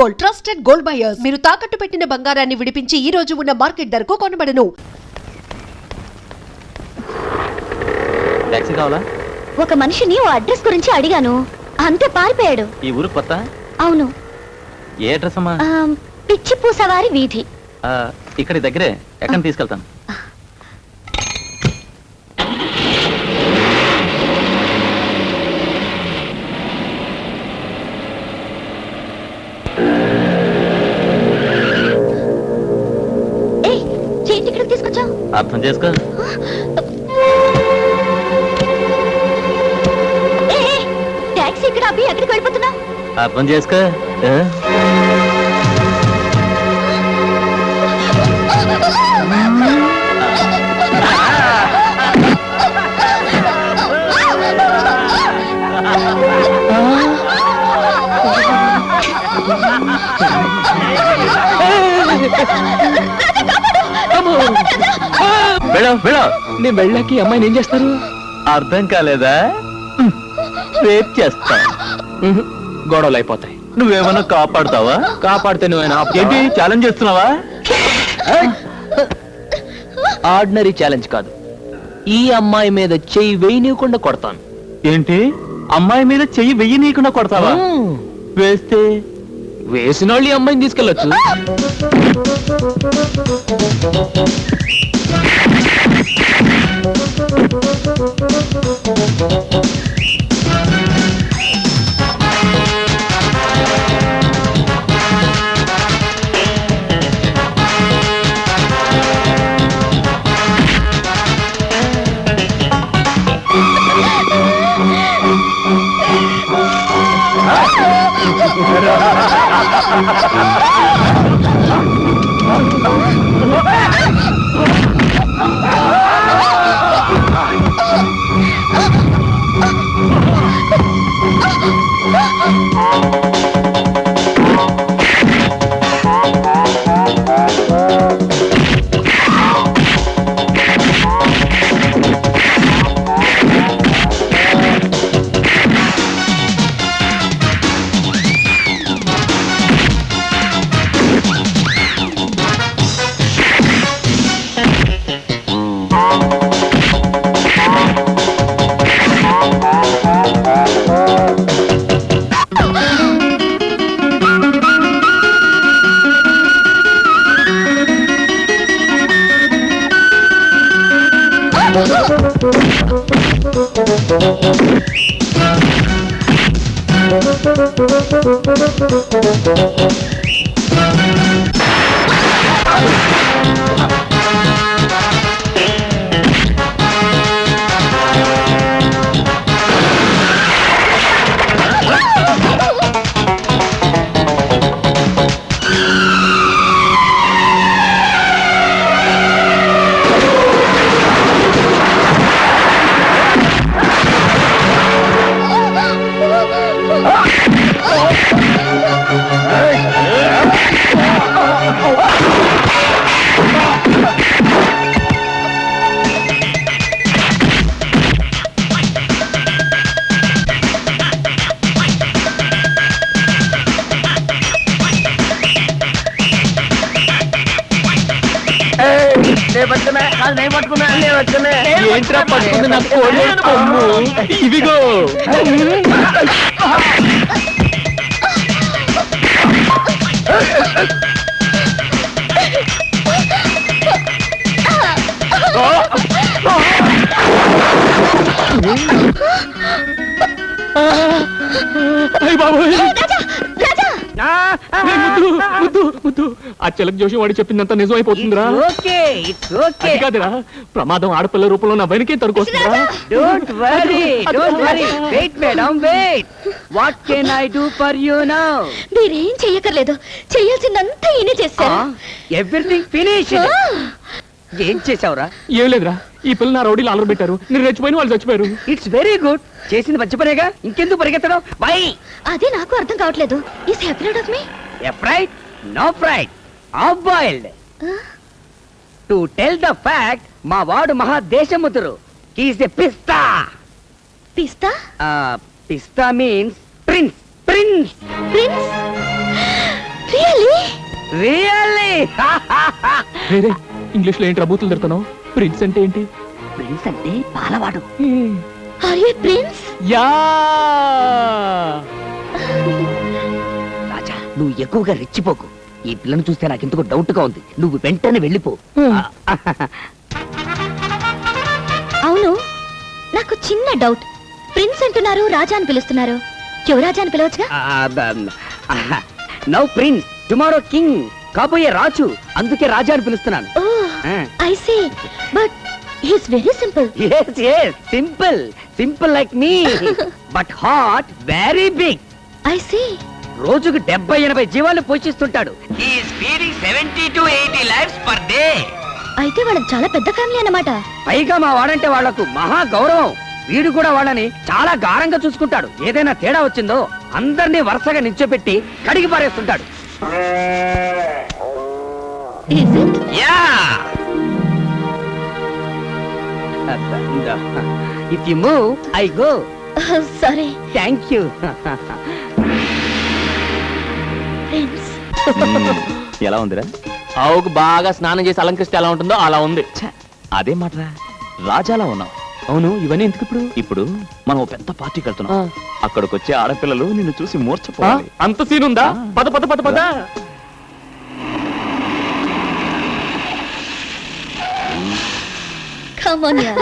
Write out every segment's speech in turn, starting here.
Gold, trusted gold buyers. మీరు తాకట్టు పెట్టిన బంగారాన్ని విడిపించి ఈ రోజు ఉన్న మార్కెట్ ధరకు కొనబడను. టాక్సీ కావాలా? ఒక మనిషిని ఓ అడ్రస్ గురించి అడిగాను, అంతే పారిపోయాడు. ఈ ఊరు కొత్త? అవును. ఏ అడ్రస్ అమ్మా? పిచ్చి పూసవారి వీధి. ఇక్కడ దగ్గరే, ఎక్కడ తీసుకెళ్తాను. తీసుకొచ్చావు అర్థం చేసుకో. టాక్సీ ఇక్కడ అబ్బి ఎక్కడికి వెళ్ళిపోతున్నావు? అర్థం చేసుకో. నేను వెళ్ళాకి అమ్మాయిని ఏం చేస్తారు? అర్థం కాలేదా? రేప్ చేస్తా. గొడవలు అయిపోతాయి. నువ్వేమన్నా కాపాడుతావా? కాపాడితే నువ్వేనా? ఏంటి ఛాలెంజ్ చేస్తున్నావా? ఆర్డినరీ ఛాలెంజ్ కాదు, ఈ అమ్మాయి మీద చెయ్యి వేయనీయకుండా కొడతాను. ఏంటి అమ్మాయి మీద చెయ్యి వెయ్యనీయకుండా కొడతావా? వేస్తే వేసిన వాళ్ళు ఈ అమ్మాయిని తీసుకెళ్ళొచ్చు. ఇదిగో ఆ చిలక జోషి వాడి చెప్పిందంతా నిజమైపోతుందిరా. కాదురా, ప్రమాదం ఆడపిల్ల రూపంలో నా వెనకే తరుకొస్తుందిరా. మీరేం చెయ్యకర్లేదు, చెయ్యాల్సిందంతా ఈయనే చేశారు. Everything finish. ఏం చేసావురా? ఏం లేదురా, ఈ పిల్ల నా రౌడీలు అలర్ పెట్టారు, నేను రెచ్చిపోయిన వాళ్ళు చచ్చిపోయారు. It's very good. చేసింది మంచి పనేగా, ఇంకెందుకు పరిగెత్తడం? వై? అదే నాకు అర్థం కావట్లేదు. Is happy of me? Afraid no fright, of boiled. To tell the fact, మా వాడు మహాదేశముతురు. హీస్ ఎ పిస్తా. పిస్తా? పిస్తా means prince. Prince prince? Really రే ఇంగ్లీష్ లో ఏంటి రబూతులు తిడుతున్నావు? ప్రిన్స్ అంటే ఏంటి? ప్రిన్స్ అంటే పాలవాడు. Are you prince? యా రాజా, నువ్వు ఎక్కువగా రెచ్చిపోకు. ఈ పిల్లను చూస్తే నాకు ఎందుకు డౌట్ గా ఉంది. నువ్వు వెంటనే వెళ్ళిపో. అవును, నాకు చిన్న డౌట్. ప్రిన్స్ అంటున్నారు, రాజా అని పిలుస్తున్నారు. యువరాజా అని పిలవచ్చుగా? నౌ ప్రిన్స్, టుమారో కింగ్, కాబోయే రాజు. అందుకే రాజా అని పిలుస్తున్నాను. I see, but he's very simple. Simple simple like me, but heart very big. I see. రోజుకు 70-80 జీవాలు పోషిస్తుంటాడు. He is feeding 70 to 80 lives per day. అయితే వాళ్ళకి చాలా పెద్ద ఫ్యామిలీ అన్నమాట. పైగా మా వాడంటే వాళ్లకు మహా గౌరవం. వీడు కూడా వాళ్ళని చాలా గారంగా చూసుకుంటాడు. ఏదైనా తేడా వచ్చిందో అందరినీ వరుసగా నిల్చోబెట్టి కడిగి పారేస్తుంటాడు. Is it? If you move, I go. Sorry, Thank you. Prince. ఎలా ఉందిరా? ఆవుకు బాగా స్నానం చేసి అలంకరిస్తే ఎలా ఉంటుందో అలా ఉంది. అదే మాట్రా, రాజాలా ఉన్నావు. అవును, ఇవన్నీ ఎందుకు ఇప్పుడు? ఇప్పుడు మనం ఓ పెద్ద పార్టీకి వెళ్తున్నాం. అక్కడికి వచ్చే ఆడపిల్లలు నిన్ను చూసి మూర్ఛపోవాలి. అంత సీన్ ఉందా? పద పద పద పద. Come on, yeah.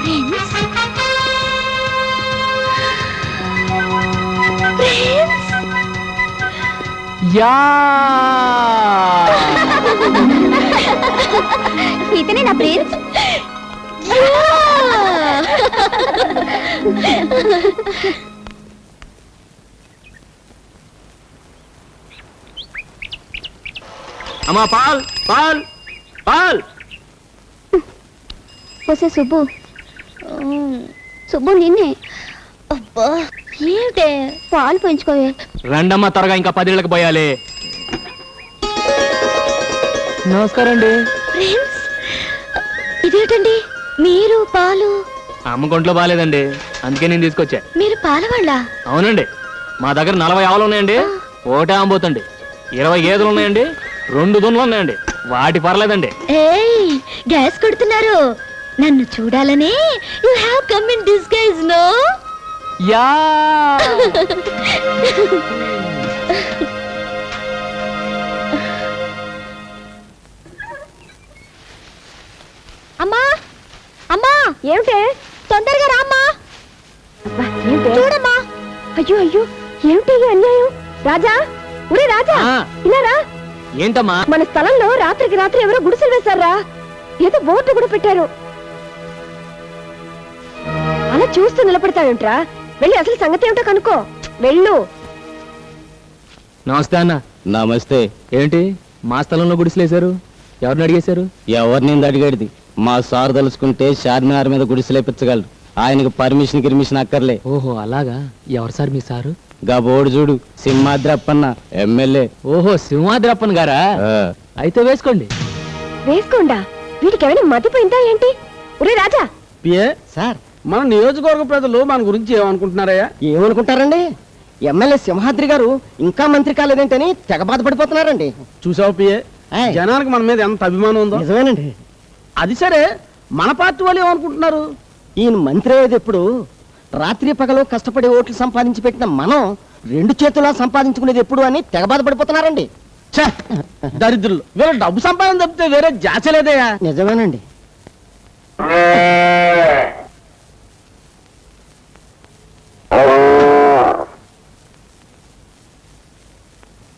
Prince? Prince? Yeah ఇతనే నా ప్రిన్స్? అమ్మా, పాల్ పాల్ పాల్. వస్తే సుబ్బు. సుబ్బు నిన్నే. అబ్బా, ఏమిటే పాలు పెంచుకోవే. రండమ్మా, త్వరగా ఇంకా 10 ఏళ్ళకి పోయాలి. నమస్కారం అండి. ప్రిన్స్, ఇదేంటండి మీరు పాలు? అమ్మ కొంట్లో బాగాలేదండి, అందుకే నేను తీసుకొచ్చా. మీరు పాలవాళ్ళ? అవునండి, మా దగ్గర 40 ఆవులు ఉన్నాయండి, ఒకటే ఆంబోతండి. 20 గేదెలు ఉన్నాయండి, 2 దున్నులు ఉన్నాయండి. వాటి పర్లేదండి. ఏయ్, గ్యాస్ కొడుతున్నారు. నన్ను చూడాలని you have come in disguise, no? Yeah అమ్మా, అమ్మా, ఏమిటే? తొందరగా రామ్మా. చూడమ్మా. అయ్యో అయ్యో, ఏమిటి ఈ అన్యాయం? రాజా, ఒరే రాజా, ఆ. ఇలా రా. ఏంటమ్మా? మన స్థలంలో రాత్రికి రాత్రి ఎవరో గుడిసెలు వేశారా? ఏదో బోర్డు కూడా పెట్టారు. అలా చూస్తూ నిలబడతావేంట్రా? వెళ్ళి అసలు సంగతి ఏమిటో కనుక్కో. వెళ్ళు. నమస్తే అన్న. నమస్తే. ఏంటి మా స్థలంలో గుడిసెలేశారు? ఎవరిని అడిగేశారు? ఎవరిని అడిగేది? మా సార్ తలుచుకుంటే చార్మినార్ మీద గుడిసెలేపించగలరు. ఆయనకు పర్మిషన్ గిర్మిషన్ అక్కర్లే. ఓహో అలాగా. ఎవరు సార్ మీ సారు? గా బోర్డు చూడు, సింహాద్రప్పన్న ఎమ్మెల్యే. ఓహో, సింహాద్రప్పన్ గారా? అయితే వేసుకోండి. వేసుకోండా? వీటికి ఏమైనా మతిపోయిందా ఏంటి? ఒరే రాజా. పిఏ సార్, మన నియోజకవర్గ ప్రజలు మన గురించి ఏమనుకుంటున్నారయ్యా? ఏమనుకుంటారండి? ఎమ్మెల్యే సింహాద్రి గారు ఇంకా మంత్రి కాలేదేంటని తెగ బాధపడిపోతున్నారండి. చూసావు పిఏ, ఆయ్. జనానికి మన మీద ఎంత అభిమానం ఉందో. నిజమేనండి. అది సరే, మన పార్టీ వాళ్ళు ఏమనుకుంటున్నారు? ఈయన మంత్రి అయ్యేది ఎప్పుడు? రాత్రి పగలు కష్టపడి ఓట్లు సంపాదించి పెట్టిన మనం 2 చేతులా సంపాదించుకునేది ఎప్పుడు అని తెగ బాధపడిపోతున్నారండి. ఛే, దరిద్రులు. వేరే డబ్బు సంపాదన తప్పితే వేరే జాచలేదయ్యా. నిజమేనండి.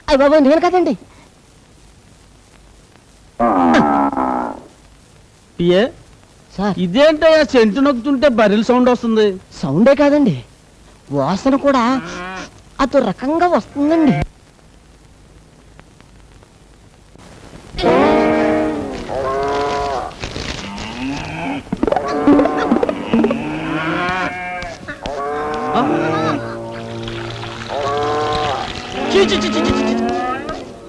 అయ్య బాబు, నేను కదండి. పిఏ, సార్, ఇదేంటయ్యా సెంటు నొక్కుతుంటే బరిల్ సౌండ్ వస్తుంది? సౌండే కాదండి, వాసన కూడా అదో రకంగా వస్తుందండి.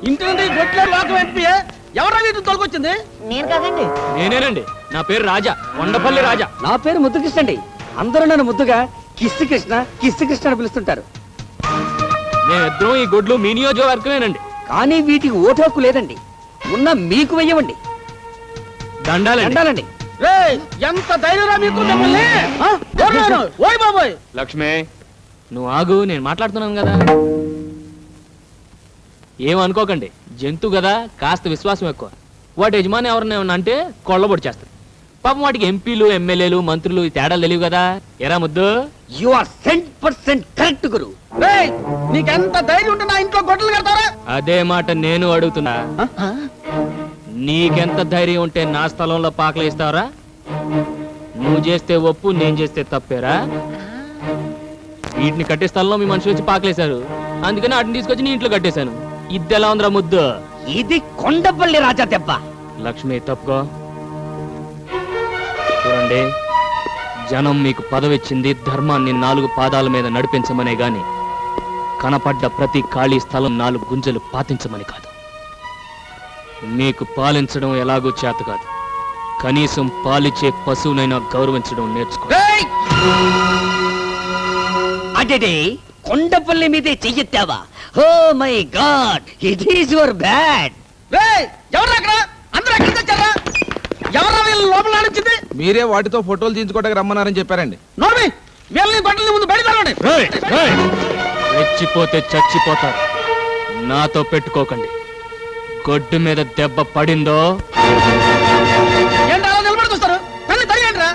ఇంటి నుండి గొట్ల లోకం ఏంటి పిఏ? ఎవరా వీటిని తోలుకొచ్చింది? నేను కాదండి. నేనేనండి. నా పేరు రాజా, కొండపల్లి రాజా. నా పేరు ముద్దుకృష్ణ అండి. అందరూ నన్ను ముద్దుగా కిస్సు కృష్ణ అని పిలుస్తుంటారు. మేమిద్దరం ఈ గొడ్లు మీ నియోజకవర్గమేనండి. కానీ వీటికి ఓటు హక్కు లేదండి. ఉన్న మీకు వెయ్యవండి. దండాలండి. దండాలండి. రేయ్, ఎంత ధైర్యరా మీకు మిమ్మల్ని? ఆ? ఎవరు? ఓయ్ బాబోయ్. లక్ష్మే, నువ్వు ఆగు, నేను మాట్లాడుతున్నాను కదా. ఏమనుకోకండి, జంతువు కదా, కాస్త విశ్వాసం ఎక్కువ. వాటి యజమాని ఎవరన్నా ఏమన్నా అంటే కొళ్ళబొడి చేస్తారు. పాపం వాటికి ఎంపీలు, ఎమ్మెల్యేలు, మంత్రులు ఈ తేడాలు తెలియవు కదా. ఎరా ముద్దు? యు ఆర్ 100% కరెక్ట్ గురు. రేయ్, నీకెంత ధైర్యం ఉంటే నా ఇంట్లో గొడ్డలు కడతారా? అదే మాట నేను అడుగుతున్నా. నీకెంత ధైర్యం ఉంటే నా స్థలంలో పాకలు ఇస్తావరా? నువ్వు చేస్తే ఒప్పు, నేను చేస్తే తప్పేరా? వీటిని కట్టే స్థలంలో మీ మనుషులు వచ్చి పాకలేశారు, అందుకని వాటిని తీసుకొచ్చి నీ ఇంట్లో కట్టేశాను. ఇది ఎలా ఉందిరా ముద్దు? ఇది కొండపల్లి రాజా దెబ్బ. లక్ష్మి, తప్పుకో. చూడండి, జనం మీకు పదవిచ్చింది ధర్మాన్ని 4 పాదాల మీద నడిపించమనే గాని కనపడ్డ ప్రతి ఖాళీ స్థలం 4 గుంజలు పాతించమని కాదు. మీకు పాలించడం ఎలాగూ చేత కాదు, కనీసం పాలిచ్చే పశువునైనా గౌరవించడం నేర్చుకో. రేయ్! అడేడే, కొండపల్లి మీదే చెయ్యెత్తావా? Oh my god, it is your bad. రేయ్, ఎవరు అక్కడ? అందరూ ఎక్కడికి వచ్చారా? ఎవరా వీళ్ళు లోపల నడిచింది? మీరే వాటితో ఫోటోలు తీయించుకోవడానికి రమ్మన్నారని చెప్పారండి. నోర్మి, వీళ్ళని గొడ్డలి ముందు బయట తరవండి. రెచ్చిపోతే చచ్చిపోతారు. నాతో పెట్టుకోకండి. గొడ్డు మీద దెబ్బ పడిందో ఏంటి అలా నిలబడి చూస్తారు? కళ్ళు తరిగండి రా.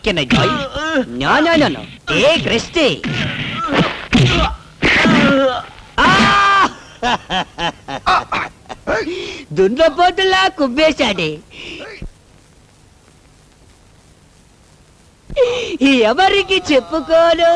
Can I join? No. Take rest. దున్నపోతులా కుబ్బేశాడే. ఎవరికి చెప్పుకోను.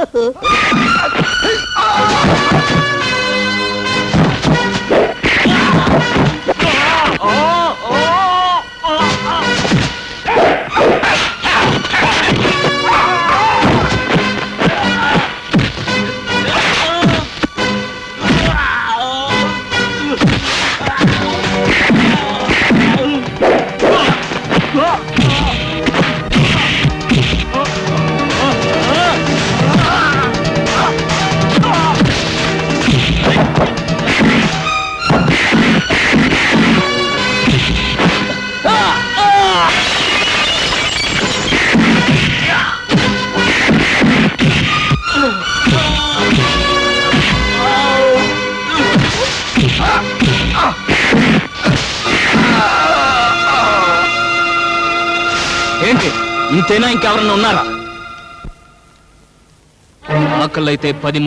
ఏంటి, ఇంతేనా? ఇంకెవరన్నా ఉన్నారా? ఆకలైతే 10